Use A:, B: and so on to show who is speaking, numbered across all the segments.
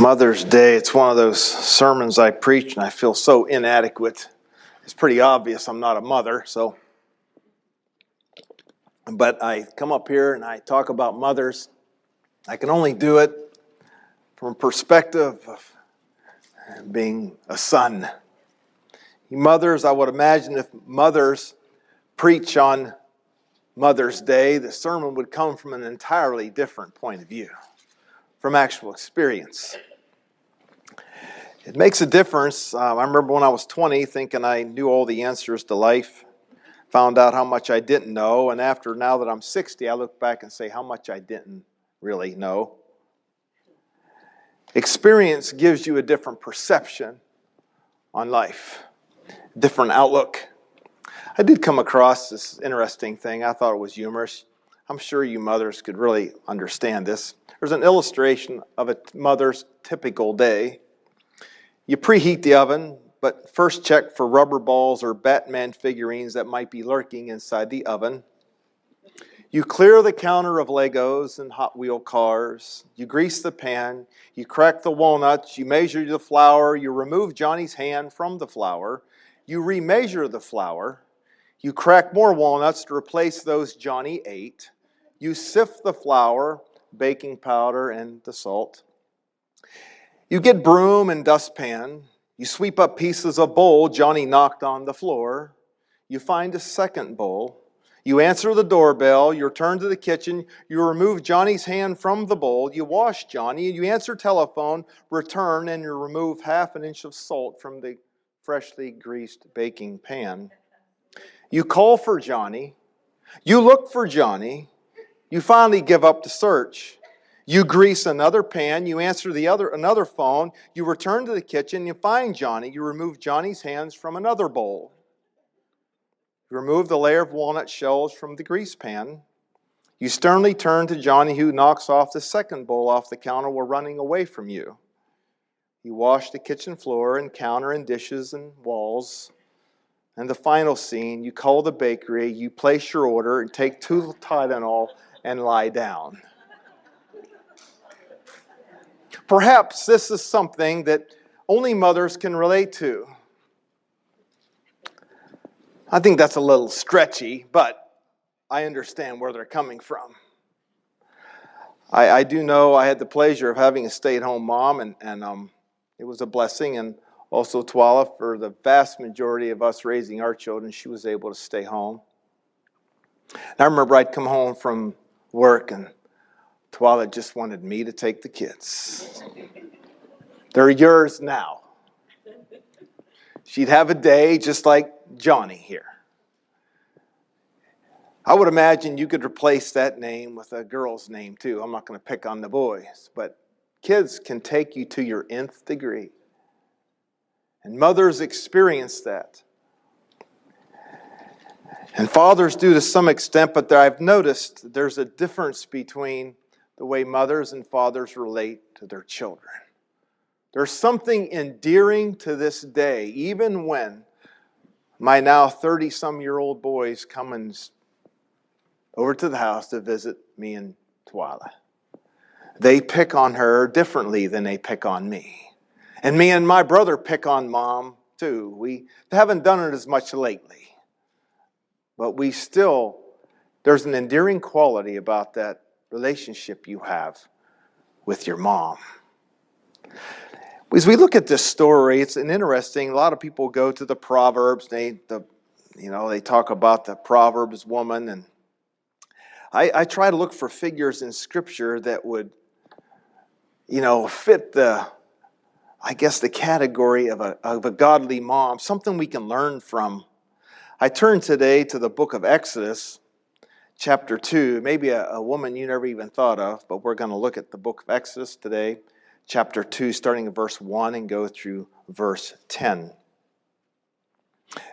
A: Mother's Day, it's one of those sermons I preach and I feel so inadequate. It's pretty obvious I'm not a mother, but I come up here and I talk about mothers. I can only do it from a perspective of being a son. Mothers, I would imagine if mothers preach on Mother's Day, the sermon would come from an entirely different point of view, from actual experience. It makes a difference. I remember when I was 20 thinking I knew all the answers to life, found out how much I didn't know, and now that I'm 60, I look back and say how much I didn't really know. Experience gives you a different perception on life, different outlook. I did come across this interesting thing. I thought it was humorous. I'm sure you mothers could really understand this. There's an illustration of a mother's typical day. You preheat the oven, but first check for rubber balls or Batman figurines that might be lurking inside the oven. You clear the counter of Legos and Hot Wheel cars. You grease the pan. You crack the walnuts. You measure the flour. You remove Johnny's hand from the flour. You remeasure the flour. You crack more walnuts to replace those Johnny ate. You sift the flour, baking powder, and the salt. You get broom and dustpan. You sweep up pieces of bowl Johnny knocked on the floor. You find a second bowl. You answer the doorbell. You return to the kitchen. You remove Johnny's hand from the bowl. You wash Johnny. You answer telephone, return, and you remove half an inch of salt from the freshly greased baking pan. You call for Johnny. You look for Johnny. You finally give up the search. You grease another pan. You answer another phone. You return to the kitchen. You find Johnny. You remove Johnny's hands from another bowl. You remove the layer of walnut shells from the grease pan. You sternly turn to Johnny, who knocks off the second bowl off the counter while running away from you. You wash the kitchen floor and counter and dishes and walls. And the final scene, you call the bakery, you place your order, and take 2 Tylenol and lie down. Perhaps this is something that only mothers can relate to. I think that's a little stretchy, but I understand where they're coming from. I do know I had the pleasure of having a stay-at-home mom, and it was a blessing, and also Twala, for the vast majority of us raising our children, she was able to stay home. And I remember I'd come home from work, and Twala just wanted me to take the kids. They're yours now. She'd have a day just like Johnny here. I would imagine you could replace that name with a girl's name too. I'm not going to pick on the boys, but kids can take you to your nth degree. And mothers experience that. And fathers do to some extent, but I've noticed there's a difference between the way mothers and fathers relate to their children. There's something endearing to this day, even when my now 30-some-year-old boys come over to the house to visit me and Twala. They pick on her differently than they pick on me. And me and my brother pick on mom too. We haven't done it as much lately. But there's an endearing quality about that relationship you have with your mom. As we look at this story, it's a lot of people go to the Proverbs. They talk about the Proverbs woman. And I try to look for figures in Scripture that would, fit the category of a godly mom, something we can learn from. I turn today to the book of Exodus, chapter 2, maybe a woman you never even thought of, but we're going to look at the book of Exodus today, chapter 2, starting at verse 1 and go through verse 10.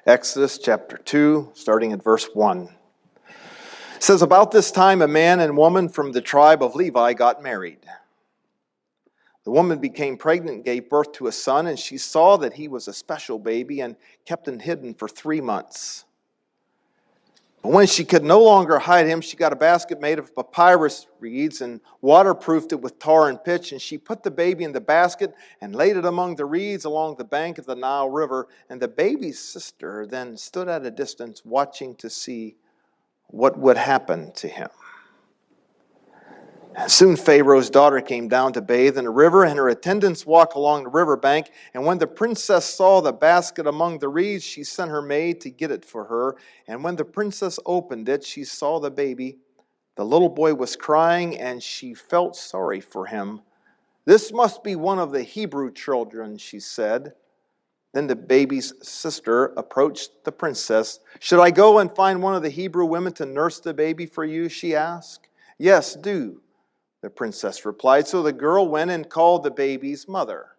A: Exodus chapter 2, starting at verse 1. It says, "About this time a man and woman from the tribe of Levi got married. The woman became pregnant, gave birth to a son, and she saw that he was a special baby and kept him hidden for 3 months. But when she could no longer hide him, she got a basket made of papyrus reeds and waterproofed it with tar and pitch. And she put the baby in the basket and laid it among the reeds along the bank of the Nile River. And the baby's sister then stood at a distance watching to see what would happen to him. And soon Pharaoh's daughter came down to bathe in the river, and her attendants walked along the river bank. And when the princess saw the basket among the reeds, she sent her maid to get it for her. And when the princess opened it, she saw the baby. The little boy was crying, and she felt sorry for him. "This must be one of the Hebrew children," she said. Then the baby's sister approached the princess. "Should I go and find one of the Hebrew women to nurse the baby for you?" she asked. "Yes, do," the princess replied. So the girl went and called the baby's mother.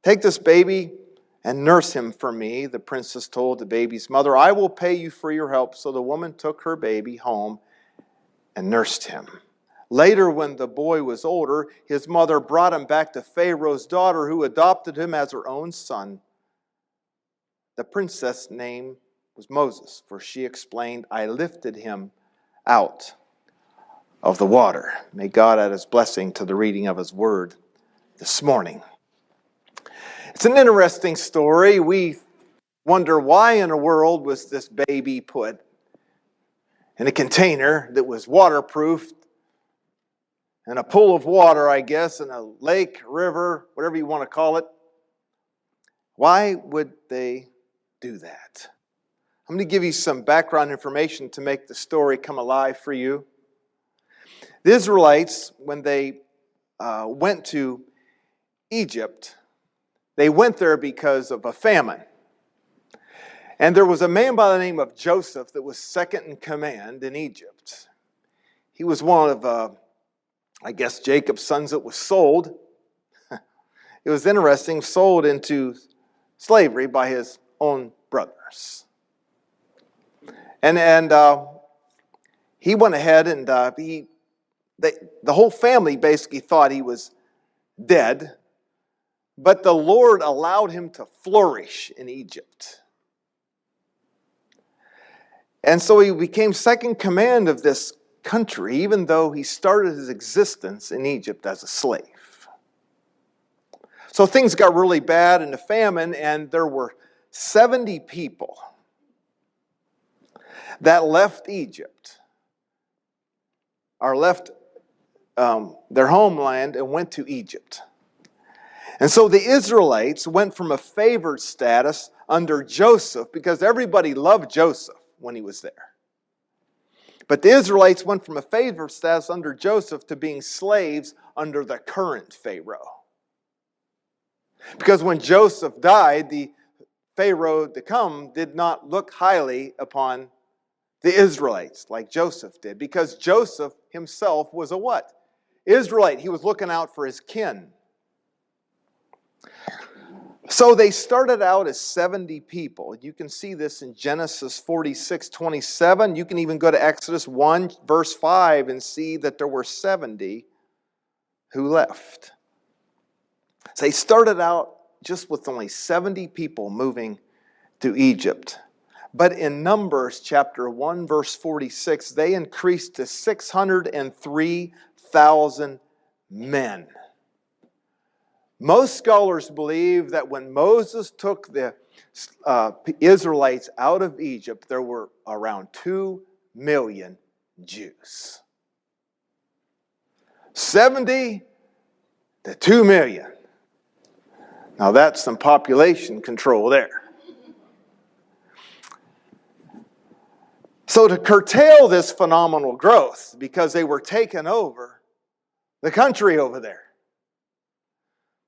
A: "Take this baby and nurse him for me," the princess told the baby's mother. "I will pay you for your help." So the woman took her baby home and nursed him. Later, when the boy was older, his mother brought him back to Pharaoh's daughter, who adopted him as her own son. The princess' name was Moses, for she explained, "I lifted him out of the water." May God add his blessing to the reading of his word this morning. It's an interesting story. We wonder, why in the world was this baby put in a container that was waterproof in a pool of water, I guess, in a lake, river, whatever you want to call it? Why would they do that? I'm going to give you some background information to make the story come alive for you. The Israelites, when they went to Egypt, they went there because of a famine. And there was a man by the name of Joseph that was second in command in Egypt. He was one of, Jacob's sons that was sold. It was interesting, sold into slavery by his own brothers. And he went ahead and the whole family basically thought he was dead, but the Lord allowed him to flourish in Egypt. And so he became second command of this country, even though he started his existence in Egypt as a slave. So things got really bad in the famine, and there were 70 people that left Egypt, or left their homeland and went to Egypt. And so the Israelites went from a favored status under Joseph, because everybody loved Joseph when he was there. But the Israelites went from a favored status under Joseph to being slaves under the current Pharaoh. Because when Joseph died, the Pharaoh to come did not look highly upon the Israelites like Joseph did, because Joseph himself was a what? Israelite. He was looking out for his kin. So they started out as 70 people. You can see this in Genesis 46:27. You can even go to Exodus 1, verse 5 and see that there were 70 who left. So they started out just with only 70 people moving to Egypt. But in Numbers chapter 1, verse 46, they increased to 603,000 men. Most scholars believe that when Moses took the Israelites out of Egypt, there were around 2 million Jews. 70 to 2 million. Now that's some population control there. So to curtail this phenomenal growth, because they were taking over the country over there,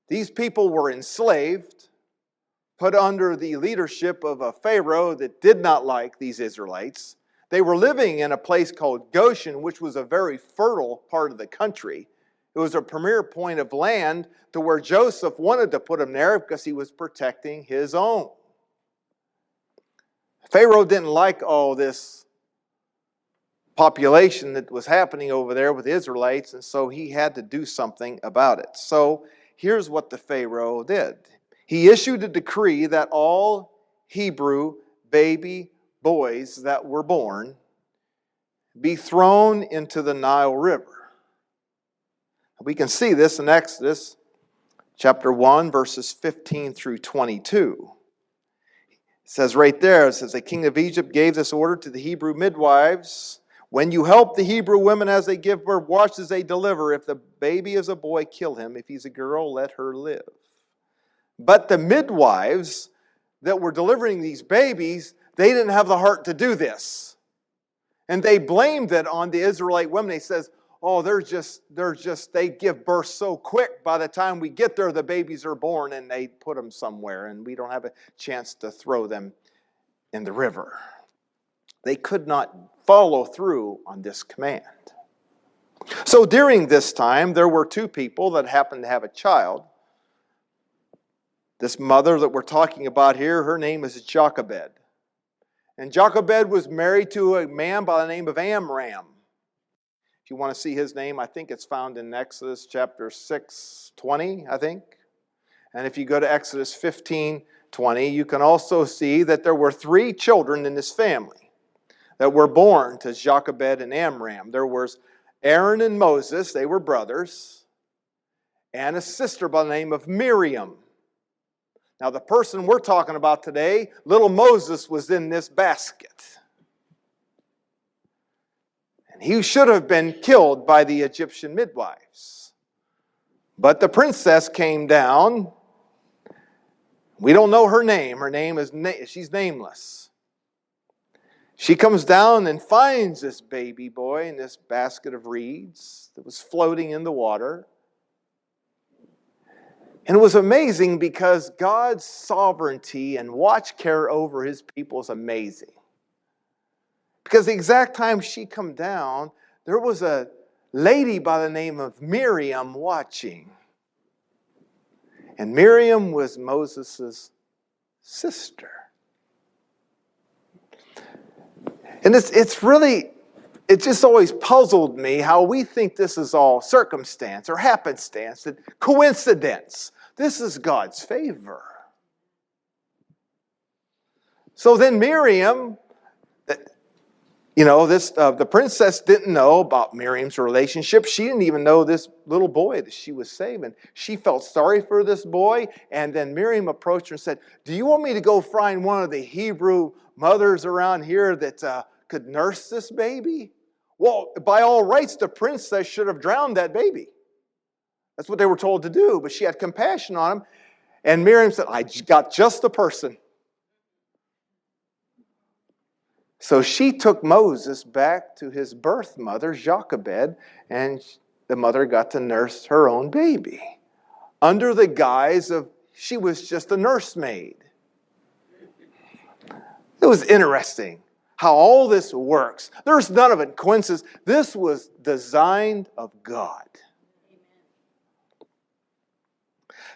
A: these people were enslaved, put under the leadership of a Pharaoh that did not like these Israelites. They were living in a place called Goshen, which was a very fertile part of the country. It was a premier point of land to where Joseph wanted to put them there because he was protecting his own. Pharaoh didn't like all this population that was happening over there with the Israelites, and so he had to do something about it. So here's what the Pharaoh did. He issued a decree that all Hebrew baby boys that were born be thrown into the Nile River. We can see this in Exodus chapter 1, verses 15 through 22. It says right there, it says, the king of Egypt gave this order to the Hebrew midwives. When you help the Hebrew women as they give birth, watch as they deliver. If the baby is a boy, kill him. If he's a girl, let her live. But the midwives that were delivering these babies, they didn't have the heart to do this. And they blamed it on the Israelite women. They says, oh, they give birth so quick. By the time we get there, the babies are born and they put them somewhere and we don't have a chance to throw them in the river. They could not follow through on this command. So during this time, there were two people that happened to have a child. This mother that we're talking about here, her name is Jochebed. And Jochebed was married to a man by the name of Amram. If you want to see his name, I think it's found in Exodus chapter 6:20, I think. And if you go to Exodus 15:20, you can also see that there were 3 children in this family that were born to Jochebed and Amram. There was Aaron and Moses, they were brothers, and a sister by the name of Miriam. Now the person we're talking about today, little Moses, was in this basket. And he should have been killed by the Egyptian midwives. But the princess came down. We don't know her name. Her name is, she's nameless. She comes down and finds this baby boy in this basket of reeds that was floating in the water. And it was amazing because God's sovereignty and watch care over his people is amazing. Because the exact time she come down, there was a lady by the name of Miriam watching. And Miriam was Moses' sister. And it just always puzzled me how we think this is all circumstance or happenstance and coincidence. This is God's favor. So then Miriam, the princess didn't know about Miriam's relationship. She didn't even know this little boy that she was saving. She felt sorry for this boy. And then Miriam approached her and said, do you want me to go find one of the Hebrew mothers around here that could nurse this baby? Well, by all rights, the princess should have drowned that baby. That's what they were told to do. But she had compassion on him. And Miriam said, I got just the person. So she took Moses back to his birth mother, Jochebed, and the mother got to nurse her own baby under the guise of she was just a nursemaid. It was interesting how all this works. There's none of it coincidence. This was designed of God.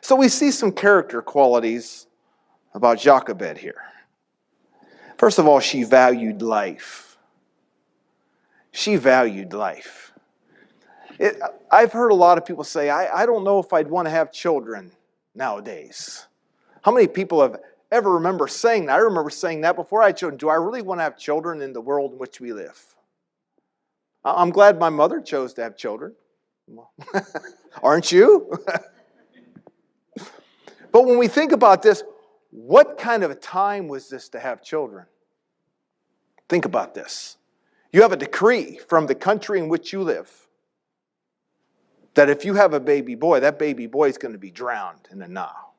A: So we see some character qualities about Jochebed here. First of all, she valued life. She valued life. I've heard a lot of people say, I don't know if I'd want to have children nowadays. How many people have ever remember saying that? I remember saying that before I had children. Do I really want to have children in the world in which we live? I'm glad my mother chose to have children. Aren't you? But when we think about this, what kind of a time was this to have children? Think about this. You have a decree from the country in which you live that if you have a baby boy, that baby boy is going to be drowned in the Nile.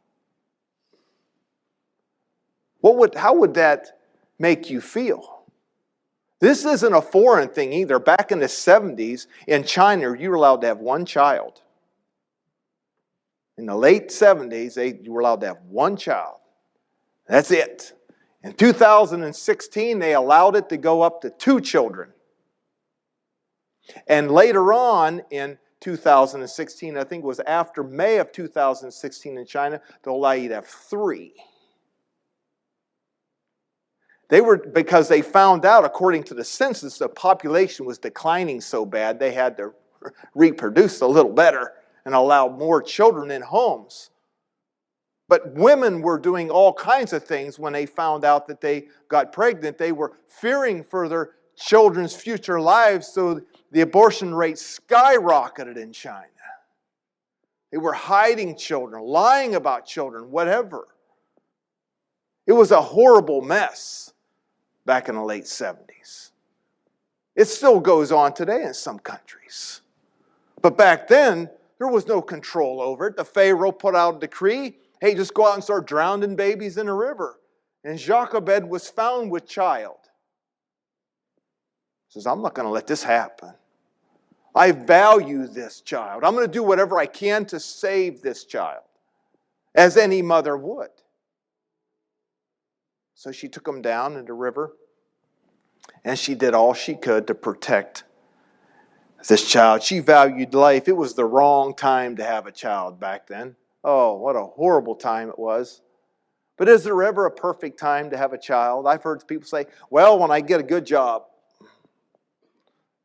A: How would that make you feel? This isn't a foreign thing either. Back in the 70s, in China, you were allowed to have one child. In the late 70s, you were allowed to have one child. That's it. In 2016, they allowed it to go up to 2 children. And later on in 2016, I think it was after May of 2016 in China, they'll allow you to have 3. Because they found out, according to the census, the population was declining so bad, they had to reproduce a little better and allow more children in homes. But women were doing all kinds of things when they found out that they got pregnant. They were fearing for their children's future lives, so the abortion rate skyrocketed in China. They were hiding children, lying about children, whatever. It was a horrible mess back in the late 70s. It still goes on today in some countries. But back then, there was no control over it. The Pharaoh put out a decree, hey, just go out and start drowning babies in a river. And Jochebed was found with child. He says, I'm not going to let this happen. I value this child. I'm going to do whatever I can to save this child, as any mother would. So she took him down in the river, and she did all she could to protect this child. She valued life. It was the wrong time to have a child back then. Oh, what a horrible time it was. But is there ever a perfect time to have a child? I've heard people say, well, when I get a good job.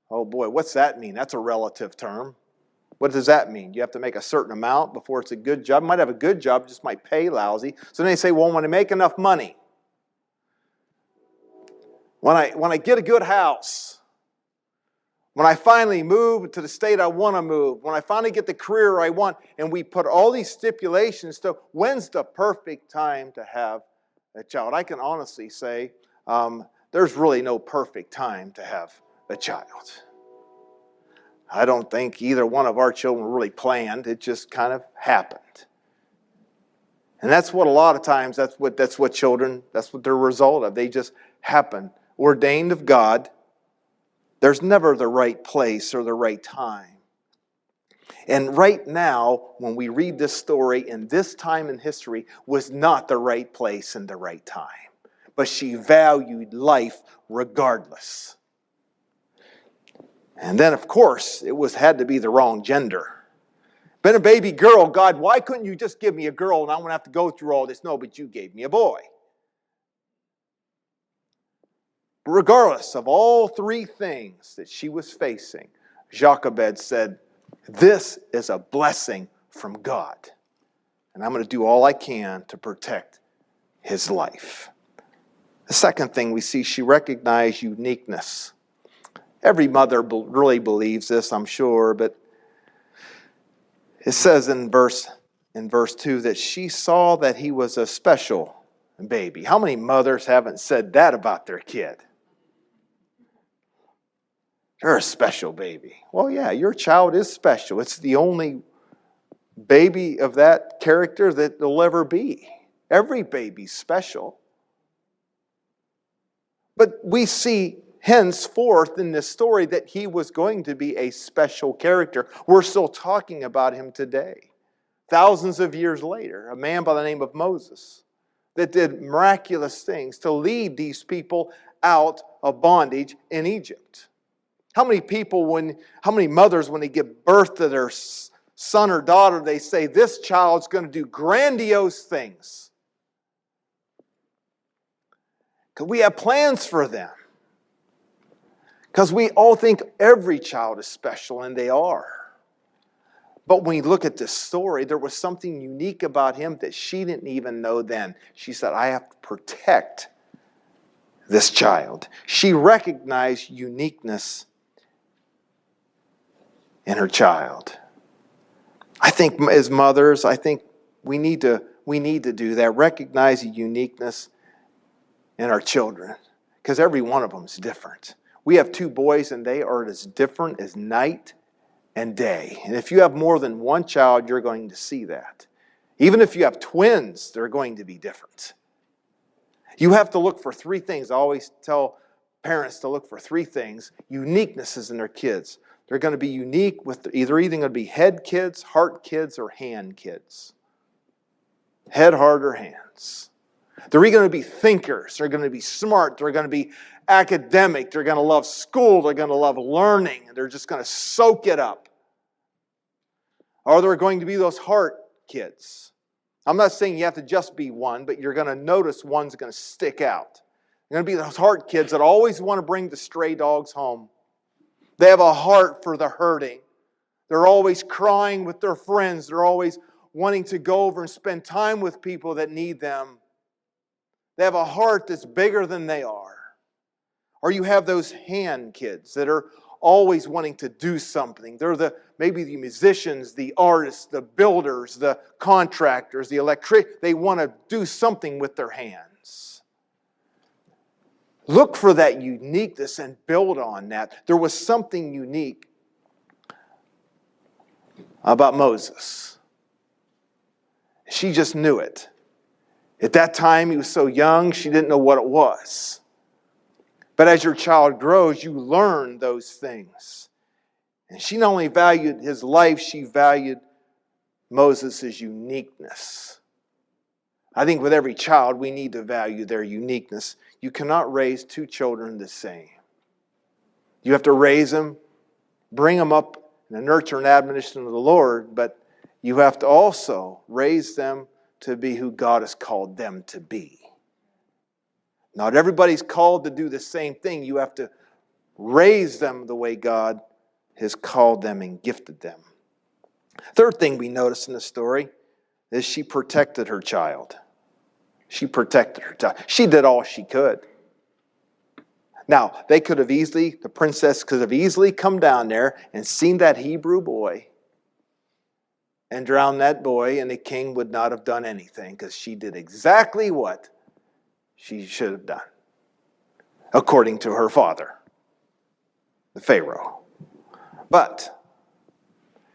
A: Oh boy, what's that mean? That's a relative term. What does that mean? You have to make a certain amount before it's a good job. You might have a good job, just might pay lousy. So then they say, well, when I make enough money, when I get a good house, when I finally move to the state I want to move, when I finally get the career I want, and we put all these stipulations to when's the perfect time to have a child. I can honestly say there's really no perfect time to have a child. I don't think either one of our children really planned. It just kind of happened. And that's what a lot of times, that's what children, that's what they're a result of. They just happen. Ordained of God. There's never the right place or the right time. And right now, when we read this story, in this time in history, was not the right place and the right time. But she valued life regardless. And then, of course, it had to be the wrong gender. Been a baby girl, God, why couldn't you just give me a girl and I won't have to go through all this? No, but you gave me a boy. But regardless of all three things that she was facing, Jochebed said, this is a blessing from God. And I'm going to do all I can to protect his life. The second thing we see, she recognized uniqueness. Every mother really believes this, I'm sure, but it says in verse 2 that she saw that he was a special baby. How many mothers haven't said that about their kid? You're a special baby. Well, yeah, your child is special. It's the only baby of that character that there'll ever be. Every baby's special. But we see henceforth in this story that he was going to be a special character. We're still talking about him today. Thousands of years later, a man by the name of Moses that did miraculous things to lead these people out of bondage in Egypt. How many mothers, when they give birth to their son or daughter, they say, this child's going to do grandiose things. Because we have plans for them. Because we all think every child is special, and they are. But when we look at this story, there was something unique about him that she didn't even know then. She said, I have to protect this child. She recognized uniqueness in her child. I think as mothers, we need to do that. Recognize the uniqueness in our children. Because every one of them is different. We have 2 boys and they are as different as night and day. And if you have more than one child, you're going to see that. Even if you have twins, they're going to be different. You have to look for 3 things. I always tell parents to look for 3 things. Uniquenesses in their kids. They're going to be unique with either going to be head kids, heart kids, or hand kids. Head, heart, or hands. They're going to be thinkers. They're going to be smart. They're going to be academic. They're going to love school. They're going to love learning. They're just going to soak it up. Or they're going to be those heart kids. I'm not saying you have to just be one, but you're going to notice one's going to stick out. They're going to be those heart kids that always want to bring the stray dogs home. They have a heart for the hurting. They're always crying with their friends. They're always wanting to go over and spend time with people that need them. They have a heart that's bigger than they are. Or you have those hand kids that are always wanting to do something. They're maybe the musicians, the artists, the builders, the contractors, the they want to do something with their hands. Look for that uniqueness and build on that. There was something unique about Moses. She just knew it. At that time, he was so young, she didn't know what it was. But as your child grows, you learn those things. And she not only valued his life, she valued Moses' uniqueness. I think with every child, we need to value their uniqueness. You cannot raise two children the same. You have to raise them, bring them up in the nurture and admonition of the Lord, but you have to also raise them to be who God has called them to be. Not everybody's called to do the same thing. You have to raise them the way God has called them and gifted them. Third thing we notice in the story is she protected her child. She protected her child. She did all she could. Now, the princess could have easily come down there and seen that Hebrew boy and drowned that boy, and the king would not have done anything because she did exactly what she should have done, according to her father, the Pharaoh. But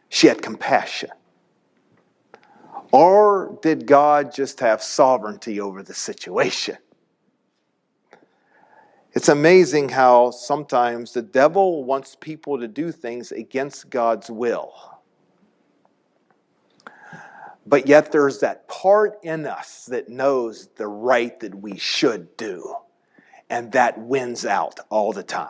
A: she had compassion. Or did God just have sovereignty over the situation? It's amazing how sometimes the devil wants people to do things against God's will. But yet there's that part in us that knows the right that we should do. And that wins out all the time.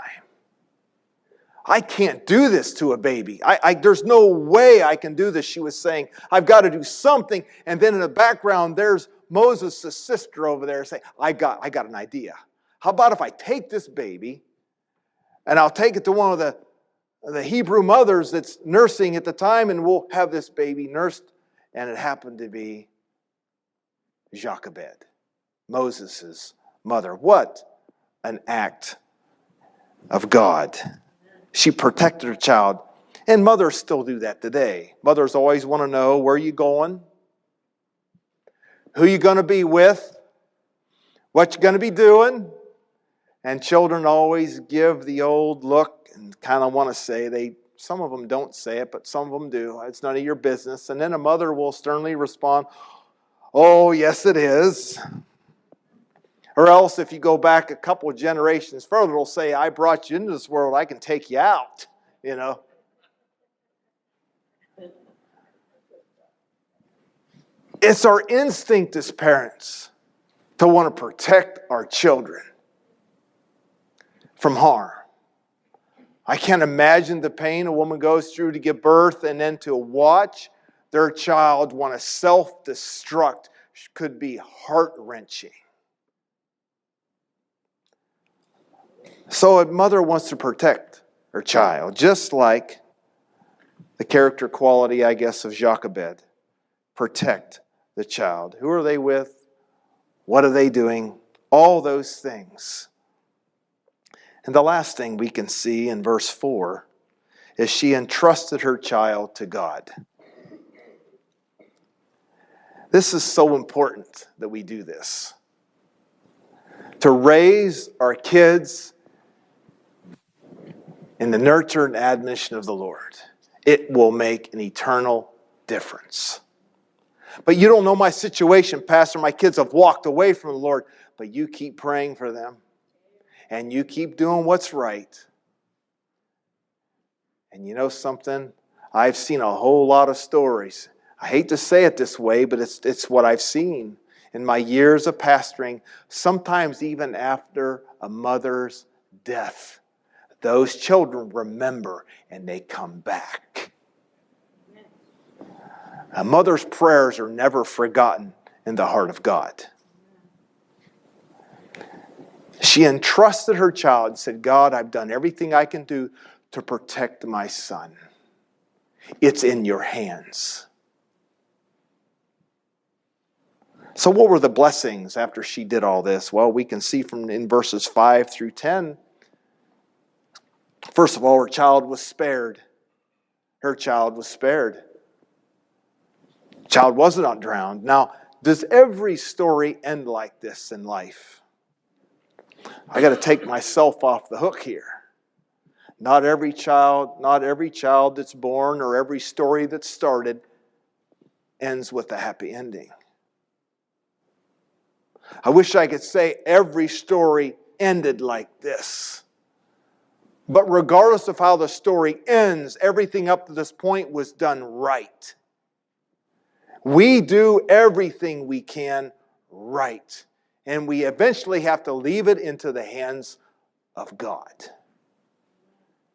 A: I can't do this to a baby. There's no way I can do this, she was saying. I've got to do something. And then in the background, there's Moses' sister over there saying, I got an idea. How about if I take this baby and I'll take it to one of the Hebrew mothers that's nursing at the time, and we'll have this baby nursed. And it happened to be Jochebed, Moses' mother. What an act of God. She protected her child. And mothers still do that today. Mothers always want to know, where are you going? Who you going to be with? What you going to be doing? And children always give the old look and kind of want to say, some of them don't say it, but some of them do. It's none of your business. And then a mother will sternly respond, oh, yes, it is. Or else if you go back a couple of generations further, it'll say, I brought you into this world, I can take you out, you know. It's our instinct as parents to want to protect our children from harm. I can't imagine the pain a woman goes through to give birth and then to watch their child want to self-destruct could be heart-wrenching. So a mother wants to protect her child, just like the character quality, I guess, of Jochebed. Protect the child. Who are they with? What are they doing? All those things. And the last thing we can see in verse 4 is she entrusted her child to God. This is so important that we do this. To raise our kids in the nurture and admonition of the Lord. It will make an eternal difference. But you don't know my situation, Pastor. My kids have walked away from the Lord. But you keep praying for them. And you keep doing what's right. And you know something? I've seen a whole lot of stories. I hate to say it this way, but it's what I've seen in my years of pastoring. Sometimes even after a mother's death, those children remember and they come back. A mother's prayers are never forgotten in the heart of God. She entrusted her child and said, God, I've done everything I can do to protect my son. It's in your hands. So what were the blessings after she did all this? Well, we can see from in verses 5 through 10. First of all, her child was spared. Her child was spared. Child was not drowned. Now, does every story end like this in life? I got to take myself off the hook here. Not every child that's born or every story that's started ends with a happy ending. I wish I could say every story ended like this. But regardless of how the story ends, everything up to this point was done right. We do everything we can right. And we eventually have to leave it into the hands of God.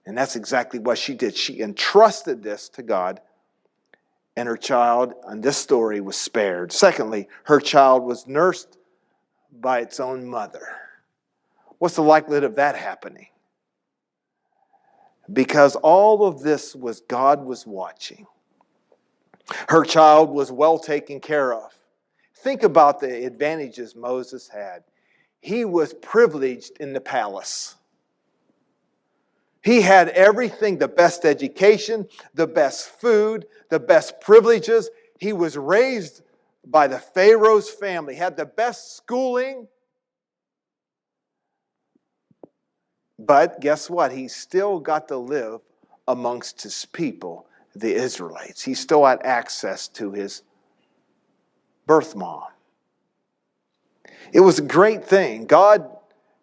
A: And that's exactly what she did. She entrusted this to God, and her child, in this story, was spared. Secondly, her child was nursed by its own mother. What's the likelihood of that happening? Because all of this was God was watching. Her child was well taken care of. Think about the advantages Moses had. He was privileged in the palace. He had everything, the best education, the best food, the best privileges. He was raised by the Pharaoh's family, had the best schooling. But guess what? He still got to live amongst his people, the Israelites. He still had access to his birth mom. It was a great thing. God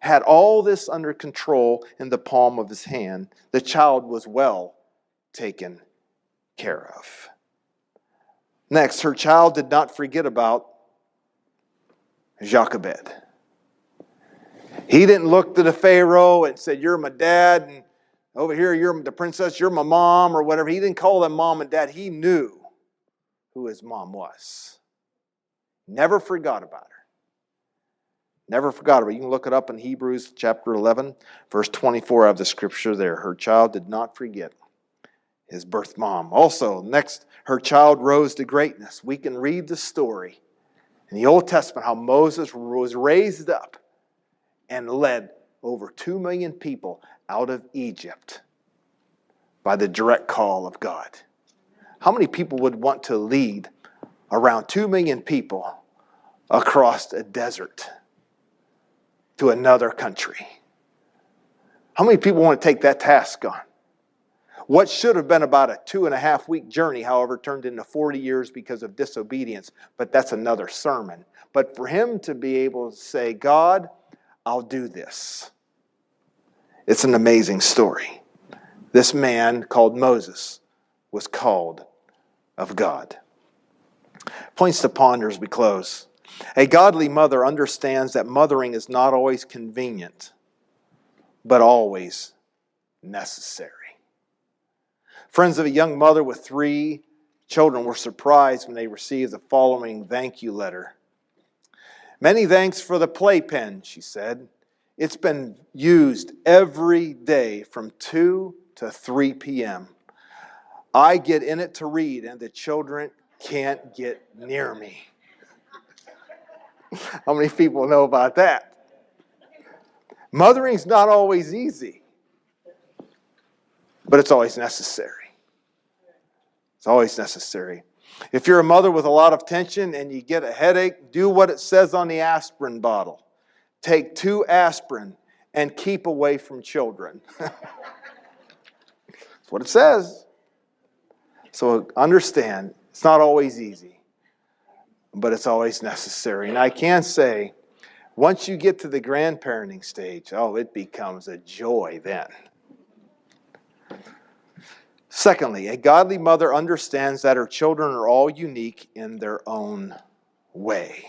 A: had all this under control in the palm of his hand. The child was well taken care of. Next, her child did not forget about Jochebed. He didn't look to the Pharaoh and said, "You're my dad," and over here, "You're the princess, you're my mom," or whatever. He didn't call them mom and dad. He knew who his mom was. Never forgot about her. Never forgot about her. You can look it up in Hebrews chapter 11, verse 24 of the scripture there. Her child did not forget his birth mom. Also, next, her child rose to greatness. We can read the story in the Old Testament how Moses was raised up and led over 2 million people out of Egypt by the direct call of God. How many people would want to lead around 2 million people across a desert to another country? How many people want to take that task on? What should have been about a 2.5-week journey, however, turned into 40 years because of disobedience. But that's another sermon. But for him to be able to say, "God, I'll do this." It's an amazing story. This man called Moses was called of God. Points to ponder as we close. A godly mother understands that mothering is not always convenient, but always necessary. Friends of a young mother with 3 children were surprised when they received the following thank you letter. "Many thanks for the playpen," she said. "It's been used every day from 2 to 3 p.m. I get in it to read, and the children can't get near me." How many people know about that? Mothering's not always easy, but it's always necessary. It's always necessary. If you're a mother with a lot of tension and you get a headache, do what it says on the aspirin bottle. Take 2 aspirin and keep away from children. That's what it says. So understand, it's not always easy, but it's always necessary. And I can say, once you get to the grandparenting stage, it becomes a joy then. Secondly, a godly mother understands that her children are all unique in their own way.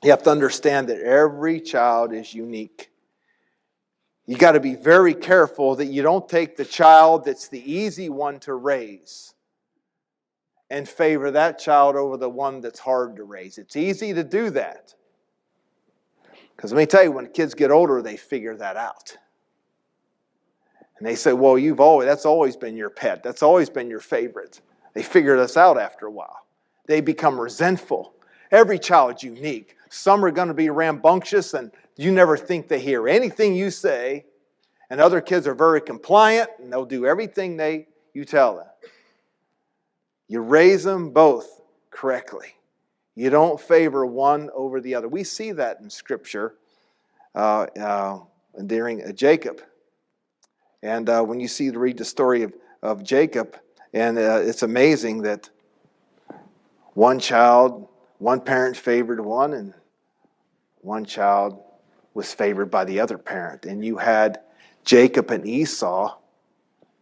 A: You have to understand that every child is unique. You got to be very careful that you don't take the child that's the easy one to raise and favor that child over the one that's hard to raise. It's easy to do that. Because let me tell you, when kids get older, they figure that out. And they say, "Well, that's always been your pet. That's always been your favorite." They figure this out after a while. They become resentful. Every child's unique. Some are going to be rambunctious and you never think they hear anything you say. And other kids are very compliant and they'll do everything you tell them. You raise them both correctly. You don't favor one over the other. We see that in Scripture during Jacob. And when you read the story of Jacob, and it's amazing that one parent favored one, and one child was favored by the other parent. And you had Jacob and Esau.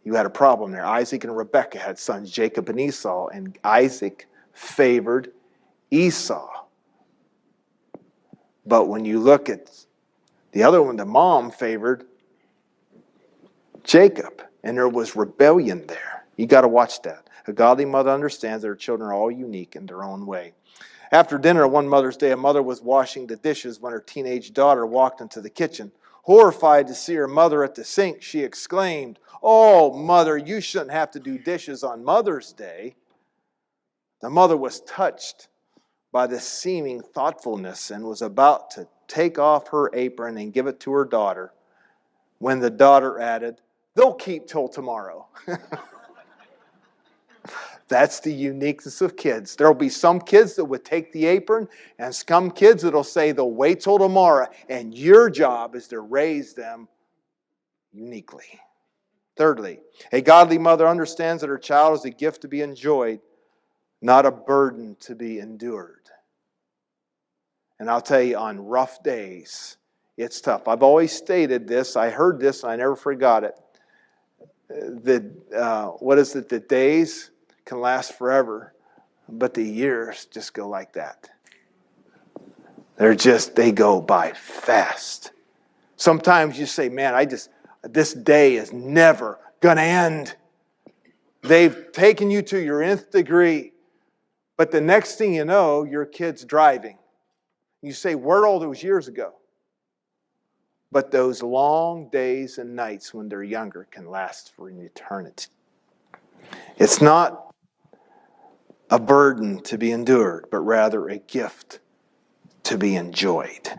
A: You had a problem there. Isaac and Rebekah had sons, Jacob and Esau, and Isaac favored Esau. But when you look at the other one, the mom favored Jacob, and there was rebellion there. You got to watch that. A godly mother understands that her children are all unique in their own way. After dinner one Mother's Day, a mother was washing the dishes when her teenage daughter walked into the kitchen. Horrified to see her mother at the sink, she exclaimed, "Oh, Mother, you shouldn't have to do dishes on Mother's Day." The mother was touched by this seeming thoughtfulness and was about to take off her apron and give it to her daughter when the daughter added, "They'll keep till tomorrow." That's the uniqueness of kids. There will be some kids that would take the apron and some kids that will say they'll wait till tomorrow, and your job is to raise them uniquely. Thirdly, a godly mother understands that her child is a gift to be enjoyed, not a burden to be endured. And I'll tell you, on rough days, it's tough. I've always stated this. I heard this and I never forgot it. The days can last forever, but the years just go like that. They go by fast. Sometimes you say, man, this day is never going to end. They've taken you to your nth degree, but the next thing you know, your kid's driving. You say, where'd all those years ago? But those long days and nights when they're younger can last for an eternity. It's not a burden to be endured, but rather a gift to be enjoyed.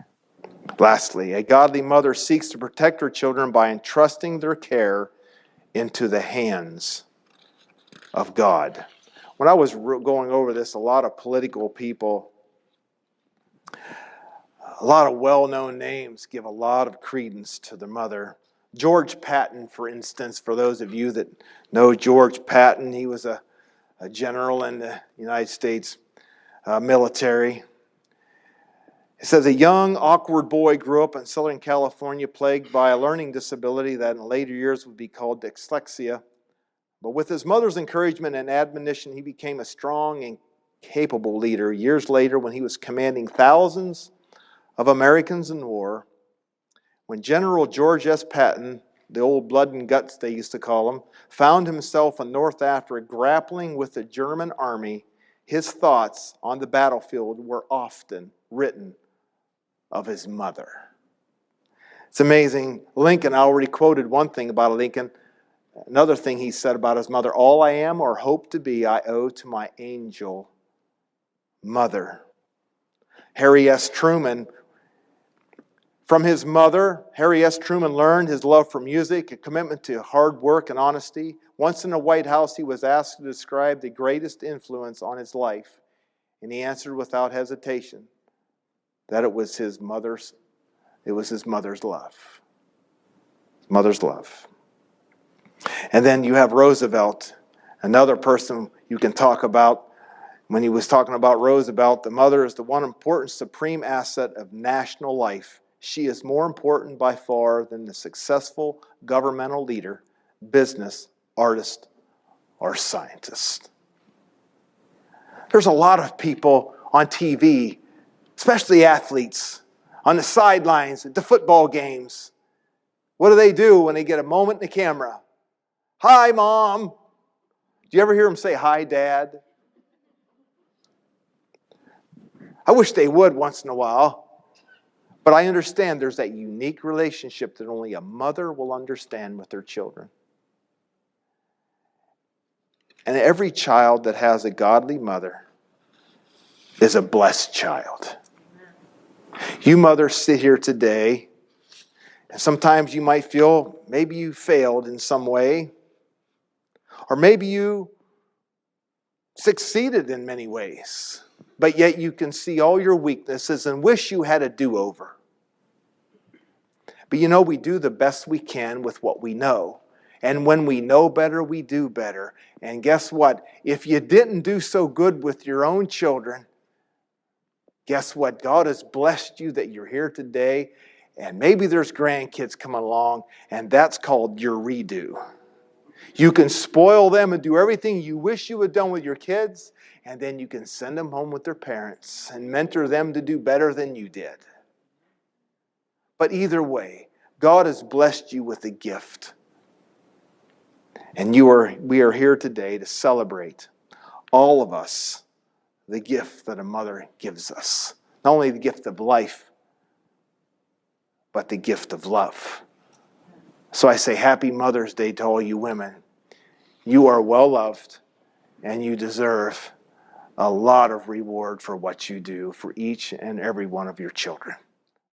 A: Lastly, a godly mother seeks to protect her children by entrusting their care into the hands of God. When I was going over this, a lot of political people, a lot of well-known names give a lot of credence to the mother. George Patton, for instance, for those of you that know George Patton, he was a general in the United States military. It says, a young, awkward boy grew up in Southern California plagued by a learning disability that in later years would be called dyslexia. But with his mother's encouragement and admonition, he became a strong and capable leader. Years later, when he was commanding thousands of Americans in war, when General George S. Patton, the old blood and guts they used to call him, found himself in North Africa grappling with the German army, his thoughts on the battlefield were often written of his mother. It's amazing. Lincoln, I already quoted one thing about Lincoln. Another thing he said about his mother, all I am or hope to be, I owe to my angel mother. Harry S. Truman, from his mother, Harry S. Truman learned his love for music, a commitment to hard work and honesty. Once in the White House, he was asked to describe the greatest influence on his life, and he answered without hesitation that it was his mother's love. Mother's love. And then you have Roosevelt, another person you can talk about. When he was talking about Roosevelt, the mother is the one important supreme asset of national life. She is more important by far than the successful governmental leader, business, artist, or scientist. There's a lot of people on TV, especially athletes, on the sidelines at the football games. What do they do when they get a moment in the camera? Hi, Mom. Do you ever hear them say, hi, Dad? I wish they would once in a while. But I understand there's that unique relationship that only a mother will understand with their children. And every child that has a godly mother is a blessed child. You mothers sit here today, and sometimes you might feel maybe you failed in some way, or maybe you succeeded in many ways, but yet you can see all your weaknesses and wish you had a do-over. But you know, we do the best we can with what we know. And when we know better, we do better. And guess what? If you didn't do so good with your own children, guess what? God has blessed you that you're here today. And maybe there's grandkids coming along, and that's called your redo. You can spoil them and do everything you wish you had done with your kids, and then you can send them home with their parents and mentor them to do better than you did. But either way, God has blessed you with a gift. And we are here today to celebrate, all of us, the gift that a mother gives us. Not only the gift of life, but the gift of love. So I say happy Mother's Day to all you women. You are well loved, and you deserve a lot of reward for what you do for each and every one of your children.